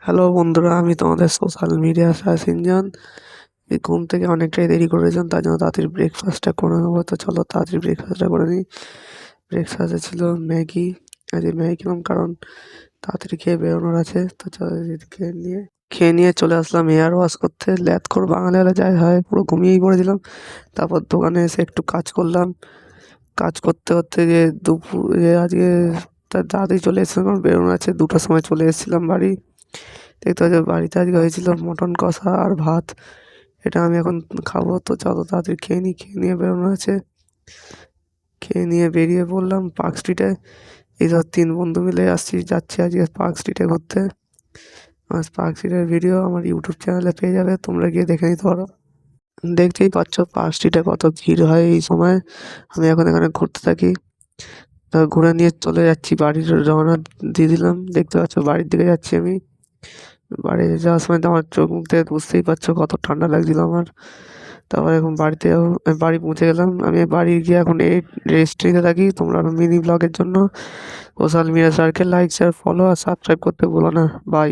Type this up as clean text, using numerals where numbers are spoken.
Hello বন্ধুরা, আমি তোমাদের সোশ্যাল মিডিয়া সার্চিনজন। এই ঘুম থেকে অনেকটাই দেরি করেছিলাম, তার জন্য তাড়াতাড়ি ব্রেকফাস্টটা করে নেবো। তো চলো তাড়াতাড়ি ব্রেকফাস্টটা করে নিই। ব্রেকফাস্টে ছিল ম্যাগি। আজ ম্যাগি খেলাম কারণ তাড়াতাড়ি খেয়ে বেরোনোর আছে। তো চলো খেয়ে নিয়ে চলে আসলাম হেয়ার ওয়াশ করতে। ল্যাদখোর বাঙালি হলে যাই হয়, পুরো ঘুমিয়েই পড়েছিলাম। তারপর দোকানে এসে একটু কাজ করলাম। কাজ করতে করতে যে দুপুরে আজকে তাড়াতাড়ি চলে এসেছিলাম, কারণ বেরোনো আছে। 2টার সময় চলে এসেছিলাম বাড়ি। দেখতে পাচ্ছ বাড়িতে আজকে হয়েছিল মটন কষা আর ভাত। এটা আমি এখন খাবো। তো চলো তাড়াতাড়ি খেয়ে নিই, খেয়ে নিয়ে বেরোনো আছে। খেয়ে নিয়ে বেরিয়ে পড়লাম পার্ক স্ট্রিটে। এই ধর 3 বন্ধু মিলে যাচ্ছি আজকে পার্ক স্ট্রিটে ঘুরতে। আর পার্ক স্ট্রিটের ভিডিও আমার ইউটিউব চ্যানেলে পেয়ে যাবে, তোমরা গিয়ে দেখে নিতে পারো। দেখতেই পাচ্ছ পার্ক স্ট্রিটে কত ভিড় হয় এই সময়। আমি এখন এখানে ঘুরতে থাকি। তা ঘুরে নিয়ে চলে যাচ্ছি, বাড়ির রওনা দিয়ে দিলাম। দেখতে পাচ্ছ বাড়ির দিকে যাচ্ছি আমি। বাড়ি যাওয়ার সময় তো আমার চোখ মুখ থেকে বুঝতেই পারছো কত ঠান্ডা লাগছিল আমার। তারপরে এখন বাড়িতে যাবো। আমি বাড়ি পৌঁছে গেলাম। আমি বাড়ি গিয়ে এখন এই রেস্ট নিতে থাকি। তোমরা আরো মিনি ব্লগের জন্য social media circle like share follow আর সাবস্ক্রাইব করতে ভুলো না। বাই।